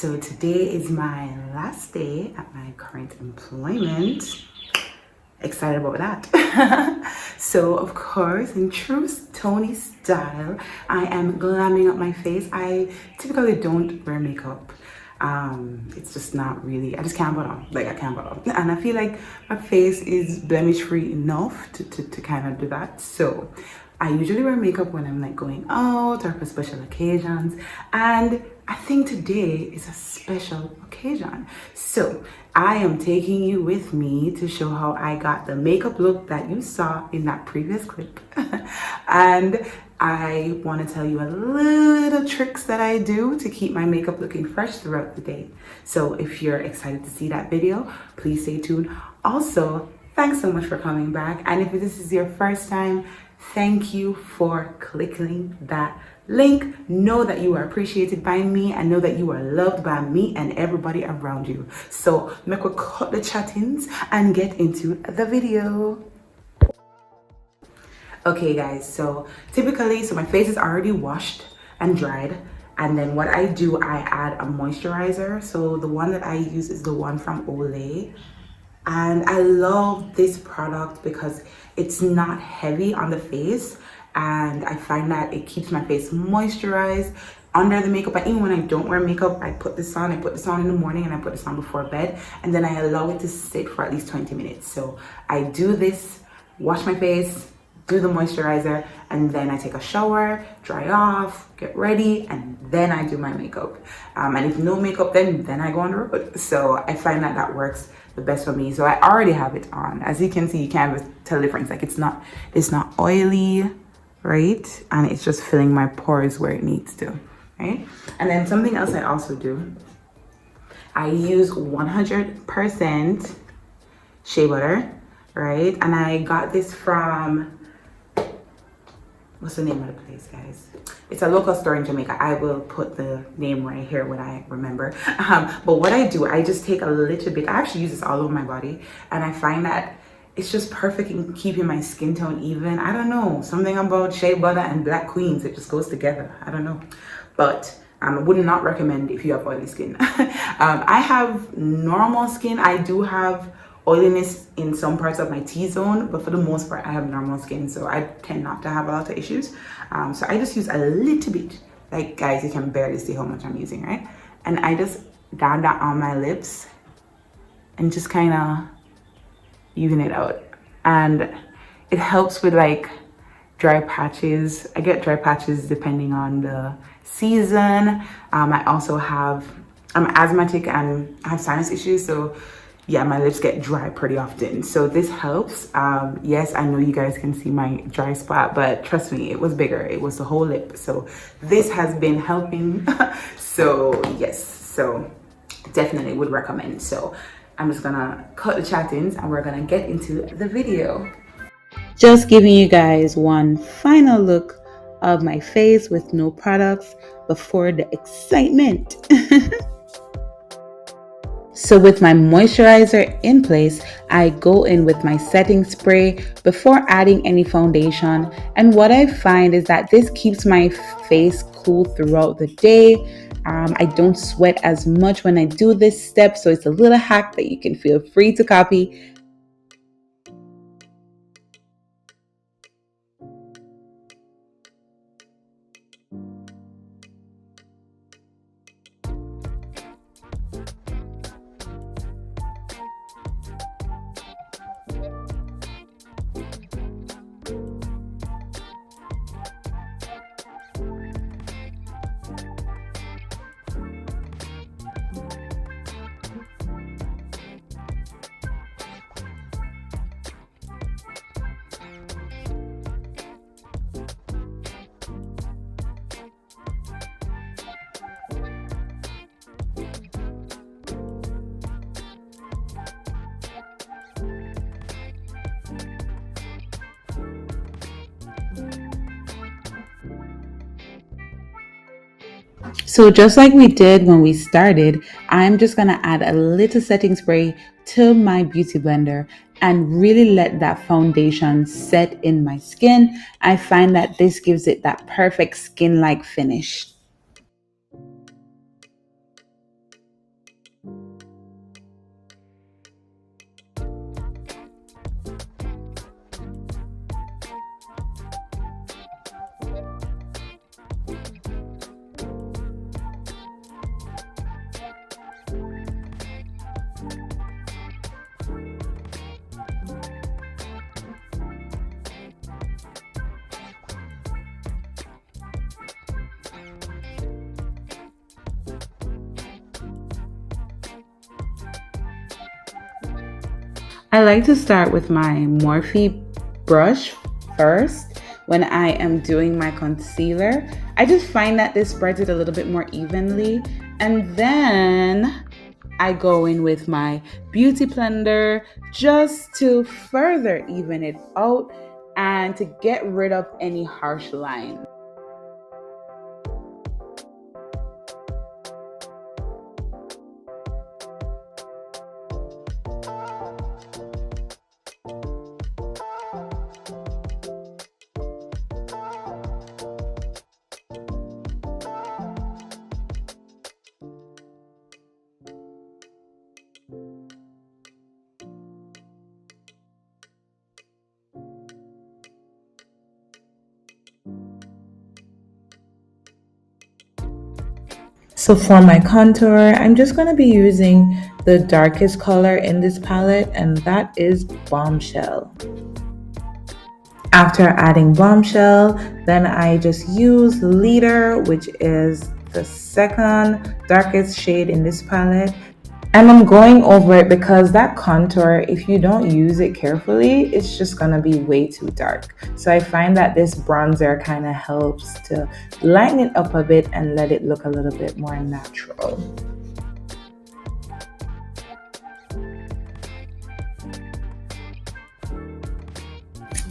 So today is my last day at my current employment. Excited about that. So of course, in true Tony style, I am glamming up my face. I typically don't wear makeup. It's just not really, I just can't bother. Like I can't bother. And I feel like my face is blemish free enough to kind of do that. So I usually wear makeup when I'm like going out or for special occasions. And I think today is a special occasion. So I am taking you with me to show how I got the makeup look that you saw in that previous clip. And I want to tell you a little tricks that I do to keep my makeup looking fresh throughout the day. So if you're excited to see that video, please stay tuned. Also, thanks so much for coming back. And if this is your first time, thank you for clicking that link. Know that you are appreciated by me and know that you are loved by me and everybody around you. So make we cut the chattings and get into the video. Okay guys, so typically, my face is already washed and dried, and then what I do, I add a moisturizer. So the one that I use is the one from Olay, and I love this product because it's not heavy on the face, and I find that it keeps my face moisturized under the makeup. And even when I don't wear makeup, I put this on in the morning, and I put this on before bed, and then I allow it to sit for at least 20 minutes. So I do this, wash my face, do the moisturizer, and then I take a shower, dry off, get ready, and then I do my makeup. And if no makeup, then I go on the road. So I find that that works the best for me. So I already have it on. As you can see, you can't even tell the difference. Like it's not oily, right? And it's just filling my pores where it needs to, right? And then something else I also do, I use 100% shea butter, right? And I got this from, what's the name of the place, guys? It's a local store in Jamaica. I will put the name right here when I remember. But what I do, I just take a little bit. I actually use this all over my body, and I find that it's just perfect in keeping my skin tone even. I don't know, something about shea butter and black queens, it just goes together. I don't know, but I would not recommend if you have oily skin. I have normal skin. I do have oiliness in some parts of my T-zone, but for the most part I have normal skin, so I tend not to have a lot of issues. So I just use a little bit. Like guys, you can barely see how much I'm using, right? And I just dab that on my lips and just kind of even it out, and it helps with like dry patches. I get dry patches depending on the season. I also have, I'm asthmatic and I have sinus issues, so yeah, my lips get dry pretty often. So this helps. Yes, I know you guys can see my dry spot, but trust me, it was bigger. It was the whole lip. So this has been helping. So yes, so definitely would recommend. So I'm just gonna cut the chattings and we're gonna get into the video. Just giving you guys one final look of my face with no products before the excitement. So with my moisturizer in place, I go in with my setting spray before adding any foundation. And what I find is that this keeps my face cool throughout the day. I don't sweat as much when I do this step, so it's a little hack that you can feel free to copy. So just like we did when we started, I'm just going to add a little setting spray to my beauty blender and really let that foundation set in my skin. I find that this gives it that perfect skin-like finish. I like to start with my Morphe brush first when I am doing my concealer. I just find that this spreads it a little bit more evenly. And then I go in with my beauty blender just to further even it out and to get rid of any harsh lines. So for my contour, I'm just going to be using the darkest color in this palette, and that is Bombshell. After adding Bombshell, then I just use Leader, which is the second darkest shade in this palette. And I'm going over it because that contour, if you don't use it carefully, it's just gonna be way too dark. So I find that this bronzer kind of helps to lighten it up a bit and let it look a little bit more natural.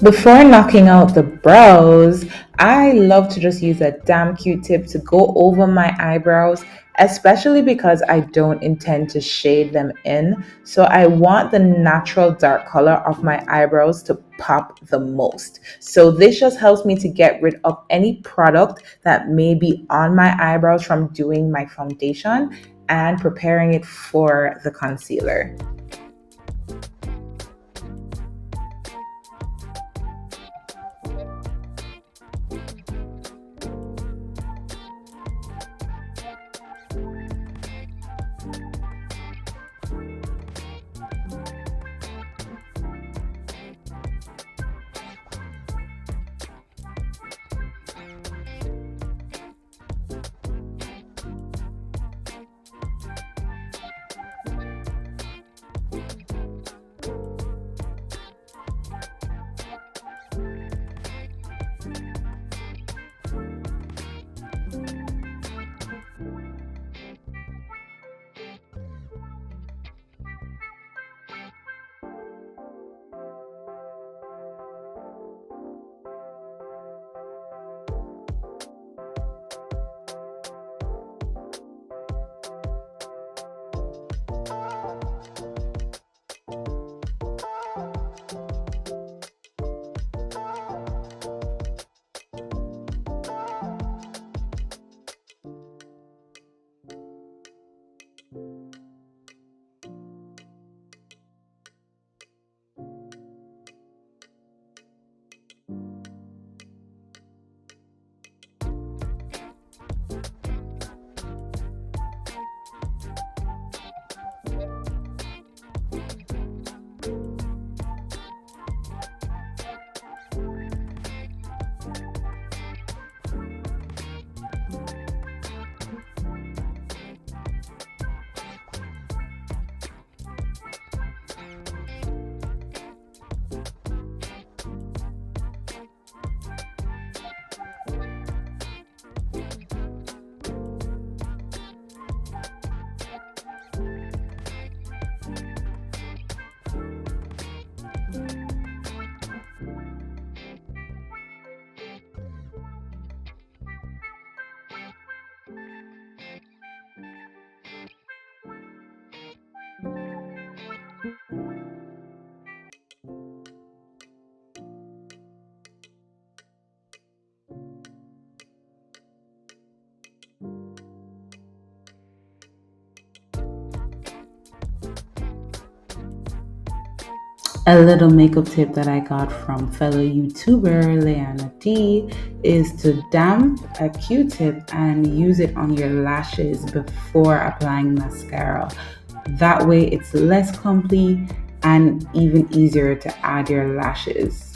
Before knocking out the brows, I love to just use a damn Q-tip to go over my eyebrows, especially because I don't intend to shade them in. So I want the natural dark color of my eyebrows to pop the most. So this just helps me to get rid of any product that may be on my eyebrows from doing my foundation and preparing it for the concealer. A little makeup tip that I got from fellow YouTuber Leanna D is to damp a Q-tip and use it on your lashes before applying mascara. That way it's less clumpy and even easier to add your lashes.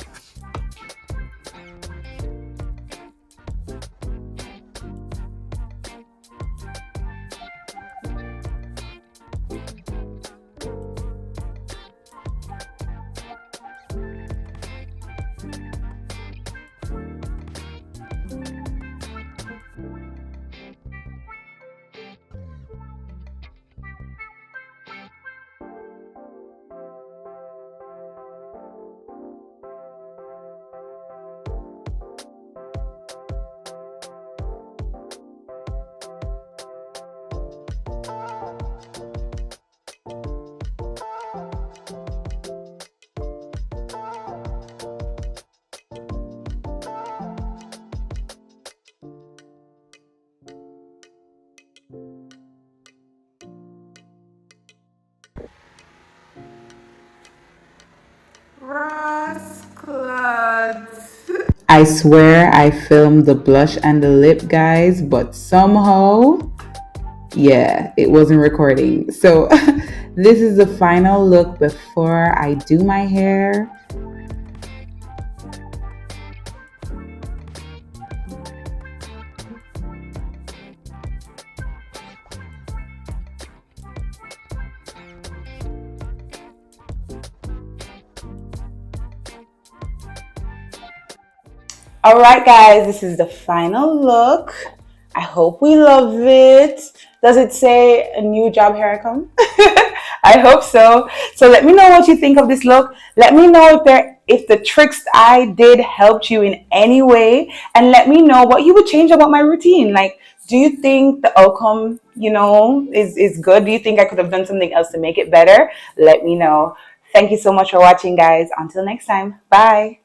I swear I filmed the blush and the lip, guys, but somehow, yeah, it wasn't recording. So this is the final look before I do my hair. All right, guys, this is the final look. I hope we love it. Does it say a new job here I come? I hope so. So let me know what you think of this look. Let me know if the tricks I did helped you in any way, and let me know what you would change about my routine. Like, do you think the outcome, is good? Do you think I could have done something else to make it better? Let me know. Thank you so much for watching, guys. Until next time. Bye.